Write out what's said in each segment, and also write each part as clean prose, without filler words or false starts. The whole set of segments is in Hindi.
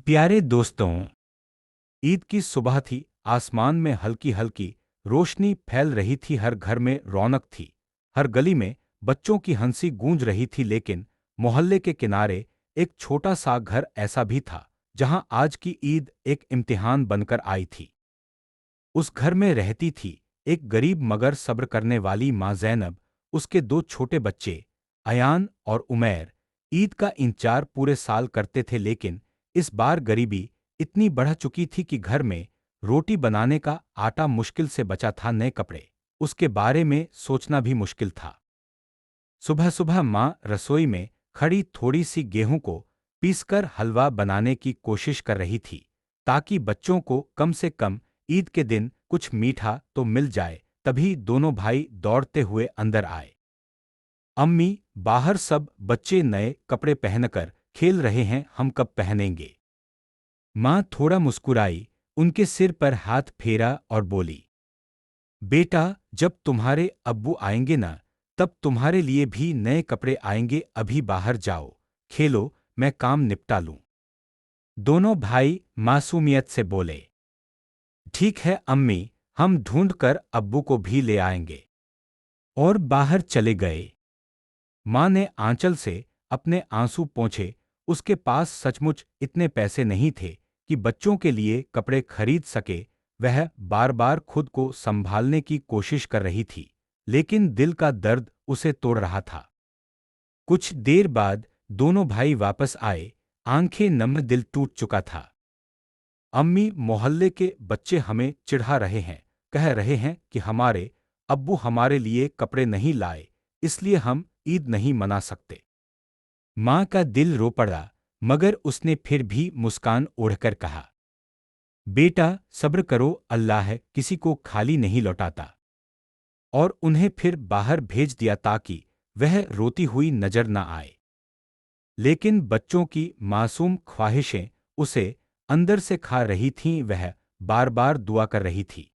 प्यारे दोस्तों, ईद की सुबह थी। आसमान में हल्की हल्की रोशनी फैल रही थी। हर घर में रौनक थी। हर गली में बच्चों की हंसी गूंज रही थी। लेकिन मोहल्ले के किनारे एक छोटा सा घर ऐसा भी था जहां आज की ईद एक इम्तिहान बनकर आई थी। उस घर में रहती थी एक गरीब मगर सब्र करने वाली माँ ज़ैनब। उसके दो छोटे बच्चे अयान और उमैर ईद का इंतजार पूरे साल करते थे। लेकिन इस बार गरीबी इतनी बढ़ चुकी थी कि घर में रोटी बनाने का आटा मुश्किल से बचा था। नए कपड़े उसके बारे में सोचना भी मुश्किल था। सुबह सुबह माँ रसोई में खड़ी थोड़ी सी गेहूं को पीसकर हलवा बनाने की कोशिश कर रही थी, ताकि बच्चों को कम से कम ईद के दिन कुछ मीठा तो मिल जाए। तभी दोनों भाई दौड़ते हुए अंदर आए। अम्मी, बाहर सब बच्चे नए कपड़े पहनकर खेल रहे हैं, हम कब पहनेंगे? माँ थोड़ा मुस्कुराई, उनके सिर पर हाथ फेरा और बोली, बेटा, जब तुम्हारे अब्बू आएंगे ना, तब तुम्हारे लिए भी नए कपड़े आएंगे। अभी बाहर जाओ, खेलो, मैं काम निपटा लूं। दोनों भाई मासूमियत से बोले, ठीक है अम्मी, हम ढूंढ कर अब्बू को भी ले आएंगे। और बाहर चले गए। माँ ने आंचल से अपने आंसू पोंछे। उसके पास सचमुच इतने पैसे नहीं थे कि बच्चों के लिए कपड़े खरीद सके। वह बार बार खुद को संभालने की कोशिश कर रही थी, लेकिन दिल का दर्द उसे तोड़ रहा था। कुछ देर बाद दोनों भाई वापस आए, आंखें नम, दिल टूट चुका था। अम्मी, मोहल्ले के बच्चे हमें चिढ़ा रहे हैं, कह रहे हैं कि हमारे अब्बू हमारे लिए कपड़े नहीं लाए, इसलिए हम ईद नहीं मना सकते। माँ का दिल रो पड़ा, मगर उसने फिर भी मुस्कान ओढ़कर कहा, बेटा सब्र करो, अल्लाह किसी को खाली नहीं लौटाता। और उन्हें फिर बाहर भेज दिया ताकि वह रोती हुई नजर न आए। लेकिन बच्चों की मासूम ख्वाहिशें उसे अंदर से खा रही थीं। वह बार बार दुआ कर रही थी,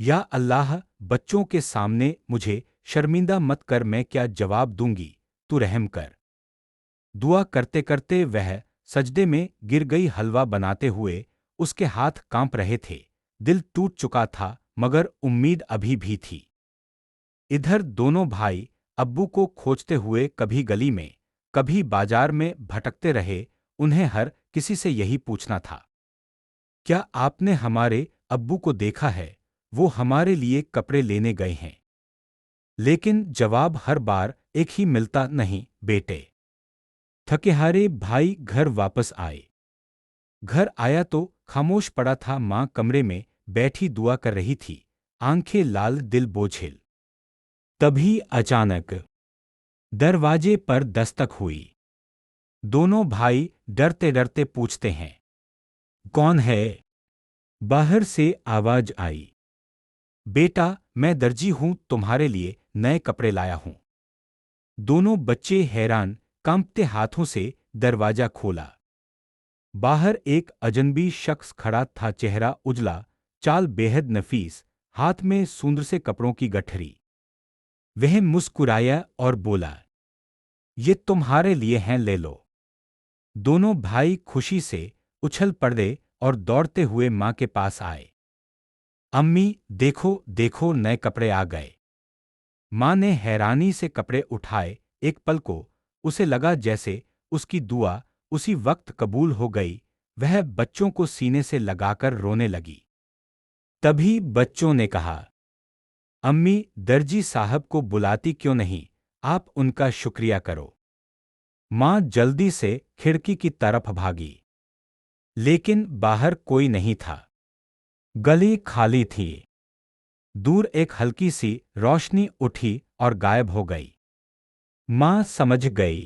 या अल्लाह, बच्चों के सामने मुझे शर्मिंदा मत कर, मैं क्या जवाब दूंगी, तू रहम कर। दुआ करते करते वह सजदे में गिर गई। हलवा बनाते हुए उसके हाथ कांप रहे थे। दिल टूट चुका था, मगर उम्मीद अभी भी थी। इधर दोनों भाई अब्बू को खोजते हुए कभी गली में कभी बाजार में भटकते रहे। उन्हें हर किसी से यही पूछना था, क्या आपने हमारे अब्बू को देखा है? वो हमारे लिए कपड़े लेने गए हैं। लेकिन जवाब हर बार एक ही मिलता, नहीं बेटे। थकेहारे भाई घर वापस आए। घर आया तो खामोश पड़ा था। माँ कमरे में बैठी दुआ कर रही थी, आंखें लाल, दिल बोझिल। तभी अचानक दरवाजे पर दस्तक हुई। दोनों भाई डरते डरते पूछते हैं, कौन है? बाहर से आवाज आई, बेटा, मैं दर्जी हूं, तुम्हारे लिए नए कपड़े लाया हूं। दोनों बच्चे हैरान, कांपते हाथों से दरवाजा खोला। बाहर एक अजनबी शख्स खड़ा था, चेहरा उजला, चाल बेहद नफीस, हाथ में सुंदर से कपड़ों की गठरी। वह मुस्कुराया और बोला, ये तुम्हारे लिए हैं, ले लो। दोनों भाई खुशी से उछल पड़े और दौड़ते हुए माँ के पास आए। अम्मी, देखो देखो, नए कपड़े आ गए। माँ ने हैरानी से कपड़े उठाए। एक पल को उसे लगा जैसे उसकी दुआ उसी वक्त कबूल हो गई। वह बच्चों को सीने से लगाकर रोने लगी। तभी बच्चों ने कहा, अम्मी, दर्जी साहब को बुलाती क्यों नहीं? आप उनका शुक्रिया करो। माँ जल्दी से खिड़की की तरफ भागी, लेकिन बाहर कोई नहीं था। गली खाली थी। दूर एक हल्की सी रोशनी उठी और गायब हो गई। माँ समझ गई,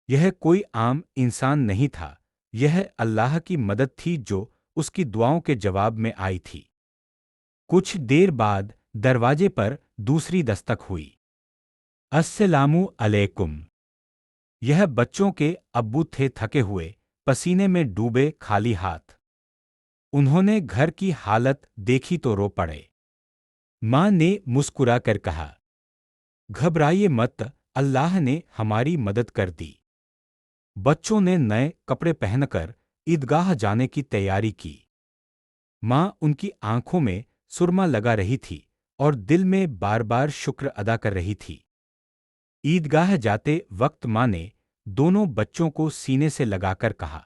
यह कोई आम इंसान नहीं था, यह अल्लाह की मदद थी जो उसकी दुआओं के जवाब में आई थी। कुछ देर बाद दरवाजे पर दूसरी दस्तक हुई। अस्सलामु अलैकुम। यह बच्चों के अब्बू थे, थके हुए, पसीने में डूबे, खाली हाथ। उन्होंने घर की हालत देखी तो रो पड़े। माँ ने मुस्कुराकर कहा, घबराइए मत, अल्लाह ने हमारी मदद कर दी। बच्चों ने नए कपड़े पहनकर ईदगाह जाने की तैयारी की। माँ उनकी आंखों में सुरमा लगा रही थी और दिल में बार बार शुक्र अदा कर रही थी। ईदगाह जाते वक्त माँ ने दोनों बच्चों को सीने से लगाकर कहा,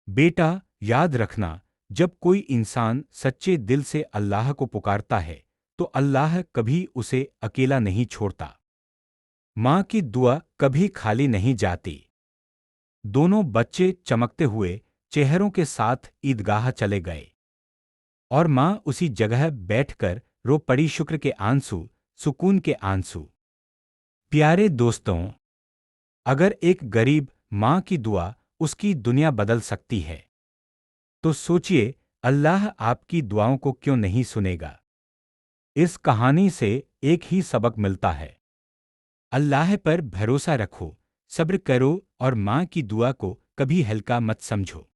बेटा, याद रखना, जब कोई इंसान सच्चे दिल से अल्लाह को पुकारता है तो अल्लाह कभी उसे अकेला नहीं छोड़ता। माँ की दुआ कभी खाली नहीं जाती। दोनों बच्चे चमकते हुए चेहरों के साथ ईदगाह चले गए और माँ उसी जगह बैठकर रो पड़ी, शुक्र के आंसू, सुकून के आंसू। प्यारे दोस्तों, अगर एक गरीब माँ की दुआ उसकी दुनिया बदल सकती है, तो सोचिए अल्लाह आपकी दुआओं को क्यों नहीं सुनेगा। इस कहानी से एक ही सबक मिलता है, अल्लाह पर भरोसा रखो, सब्र करो और माँ की दुआ को कभी हल्का मत समझो।